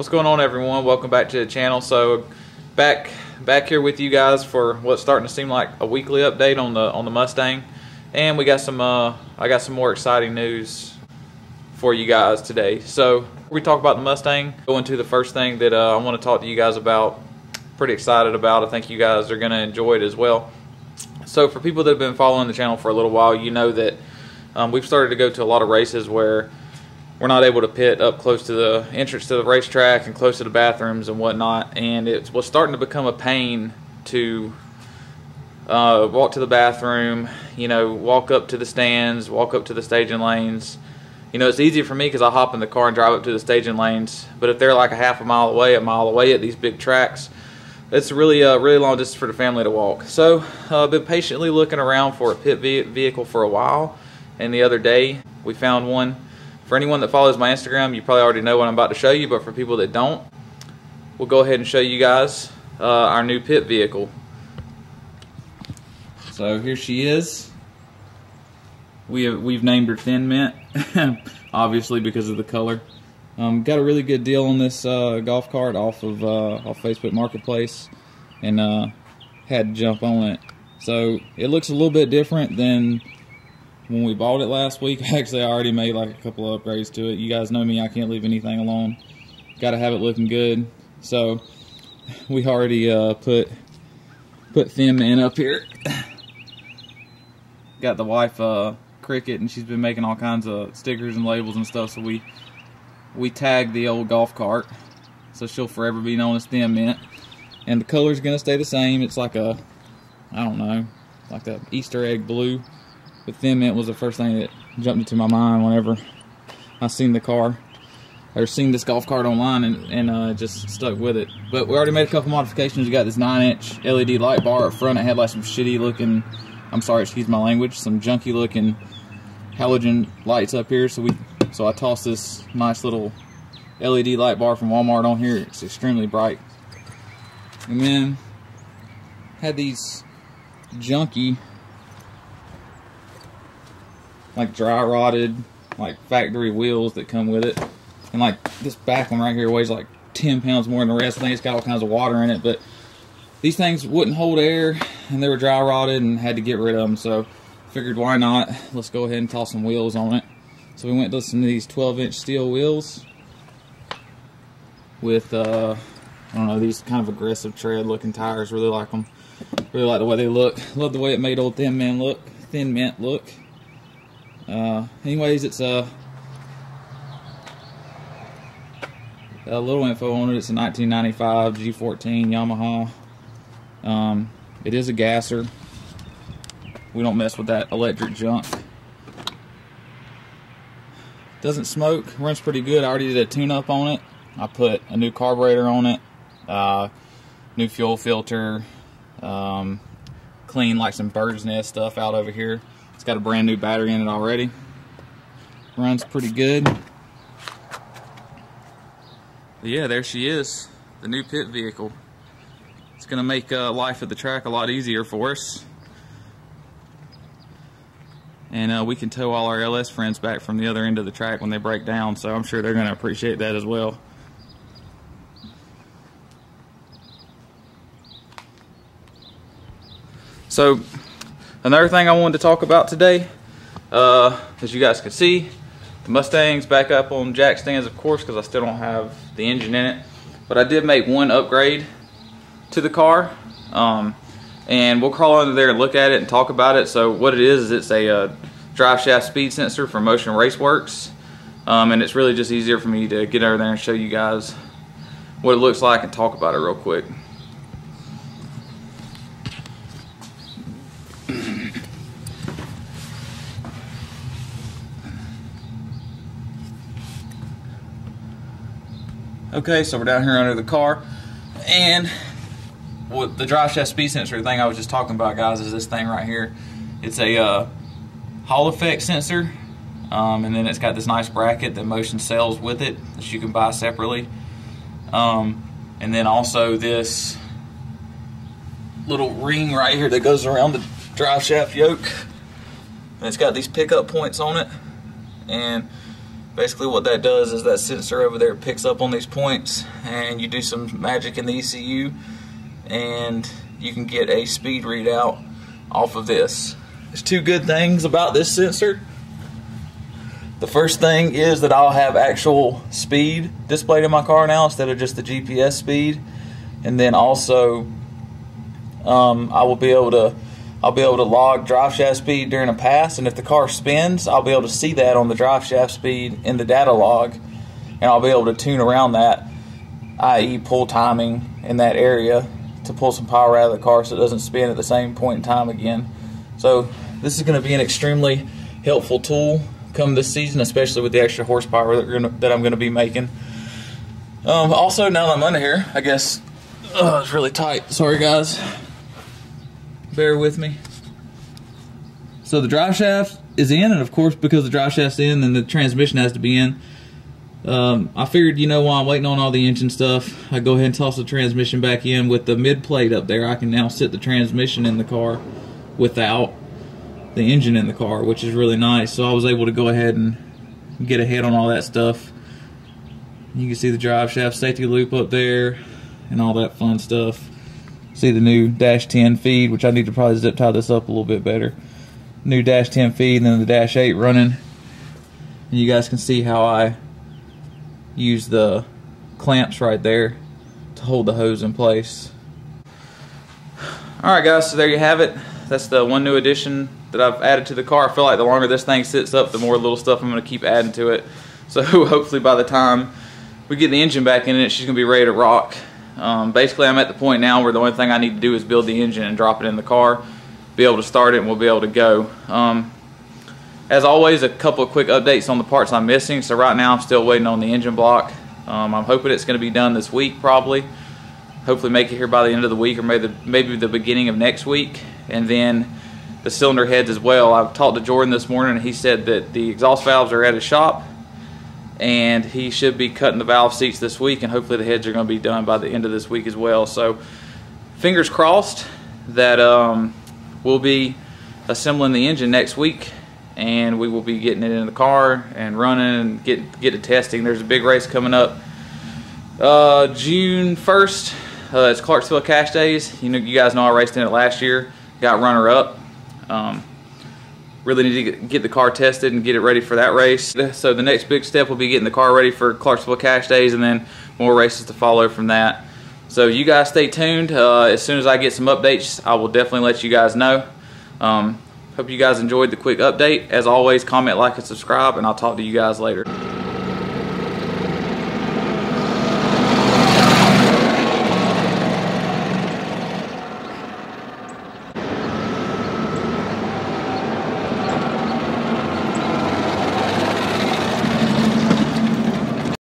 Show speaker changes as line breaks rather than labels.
What's going on, everyone? Welcome back to the channel. So back here with you guys for what's starting to seem like a weekly update on the Mustang, and we got some I got some more exciting news for you guys today. So before we talk about the Mustang, go into the first thing that I want to talk to you guys about. Pretty excited about. I think you guys are going to enjoy it as well. So for people that have been following the channel for a little while, you know that we've started to go to a lot of races where we're not able to pit up close to the entrance to the racetrack and close to the bathrooms and whatnot, and it was starting to become a pain to walk to the bathroom, you know, walk up to the stands, walk up to the staging lanes. You know, it's easier for me because I hop in the car and drive up to the staging lanes, but if they're like a mile away at these big tracks, it's really long distance for the family to walk. So I've been patiently looking around for a pit vehicle for a while, and the other day we found one. For anyone that follows my Instagram, you probably already know what I'm about to show you, but for people that don't, we'll go ahead and show you guys our new pit vehicle. So here she is. We've named her Thin Mint, obviously because of the color. Got a really good deal on this golf cart off Facebook Marketplace, and had to jump on it. So it looks a little bit different than when we bought it last week. Actually, I already made like a couple of upgrades to it. You guys know me, I can't leave anything alone. Got to have it looking good. So we already put Thin Mint up here. Got the wife Cricket, and she's been making all kinds of stickers and labels and stuff. So we tagged the old golf cart, so she'll forever be known as Thin Mint. And the color's gonna stay the same. It's like a, I don't know, like a Easter egg blue. But Thin Mint was the first thing that jumped into my mind whenever I seen the car, or seen this golf cart online, and just stuck with it. But we already made a couple modifications. We got this 9-inch LED light bar up front. It had like some shitty looking, I'm sorry, excuse my language, some junky looking halogen lights up here. So I tossed this nice little LED light bar from Walmart on here. It's extremely bright. And then had these junky, like dry rotted, like factory wheels that come with it. And like this back one right here weighs like 10 pounds more than the rest. I think it's got all kinds of water in it, but these things wouldn't hold air, and they were dry rotted, and had to get rid of them. So figured, why not? Let's go ahead and toss some wheels on it. So we went to some of these 12-inch steel wheels with I don't know, these kind of aggressive tread looking tires. Really like them. Really like the way they look. Love the way it made old Thin Mint look. Anyways, it's a little info on it. It's a 1995 G14 Yamaha. It is a gasser. We don't mess with that electric junk. Doesn't smoke. Runs pretty good. I already did a tune-up on it. I put a new carburetor on it, new fuel filter, cleaned like some bird's nest stuff out over here. It's got a brand new battery in it already. Runs pretty good. But yeah, there she is, the new pit vehicle. It's gonna make life at the track a lot easier for us. And we can tow all our LS friends back from the other end of the track when they break down, so I'm sure they're gonna appreciate that as well. So another thing I wanted to talk about today, as you guys can see, the Mustang's back up on jack stands, of course, because I still don't have the engine in it. But I did make one upgrade to the car, and we'll crawl under there and look at it and talk about it. So what it is it's a drive shaft speed sensor from Motion Raceworks, and it's really just easier for me to get over there and show you guys what it looks like and talk about it real quick. Okay, so we're down here under the car, and what the drive shaft speed sensor thing I was just talking about, guys, is this thing right here. It's a Hall effect sensor, and then it's got this nice bracket that Motion sells with it that you can buy separately, and then also this little ring right here that goes around the drive shaft yoke, and it's got these pickup points on it, and Basically what that does is that sensor over there picks up on these points, and you do some magic in the ECU and you can get a speed readout off of this. There's two good things about this sensor. The first thing is that I'll have actual speed displayed in my car now instead of just the GPS speed, and then also I'll be able to log drive shaft speed during a pass, and if the car spins, I'll be able to see that on the drive shaft speed in the data log, and I'll be able to tune around that, i.e. pull timing in that area to pull some power out of the car so it doesn't spin at the same point in time again. So this is going to be an extremely helpful tool come this season, especially with the extra horsepower that I'm going to be making. Also, now that I'm under here, I guess, it's really tight. Sorry guys. Bear with me. So the drive shaft is in, and of course because the drive shaft's in, then the transmission has to be in. I figured, you know, while I'm waiting on all the engine stuff, I go ahead and toss the transmission back in. With the mid plate up there, I can now sit the transmission in the car without the engine in the car, which is really nice. So I was able to go ahead and get ahead on all that stuff. You can see the drive shaft safety loop up there and all that fun stuff. See the new dash 10 feed, which I need to probably zip tie this up a little bit better. New dash 10 feed, and then the dash 8 running. And you guys can see how I use the clamps right there to hold the hose in place. Alright guys, so there you have it. That's the one new addition that I've added to the car. I feel like the longer this thing sits up, the more little stuff I'm going to keep adding to it. So hopefully by the time we get the engine back in it, she's going to be ready to rock. Basically I'm at the point now where the only thing I need to do is build the engine and drop it in the car, be able to start it, and we'll be able to go. As always, a couple of quick updates on the parts I'm missing. So right now I'm still waiting on the engine block. I'm hoping it's going to be done this week probably. Hopefully make it here by the end of the week, or maybe the beginning of next week. And then the cylinder heads as well. I talked to Jordan this morning, and he said that the exhaust valves are at his shop, and he should be cutting the valve seats this week, and hopefully the heads are going to be done by the end of this week as well. So fingers crossed that we'll be assembling the engine next week, and we will be getting it in the car and running and get it testing. There's a big race coming up June 1st. It's Clarksville Cash Days. You guys know I raced in it last year, got runner up. Really need to get the car tested and get it ready for that race. So the next big step will be getting the car ready for Clarksville Cash Days, and then more races to follow from that. So you guys stay tuned. As soon as I get some updates, I will definitely let you guys know. Hope you guys enjoyed the quick update. As always, comment, like, and subscribe, and I'll talk to you guys later.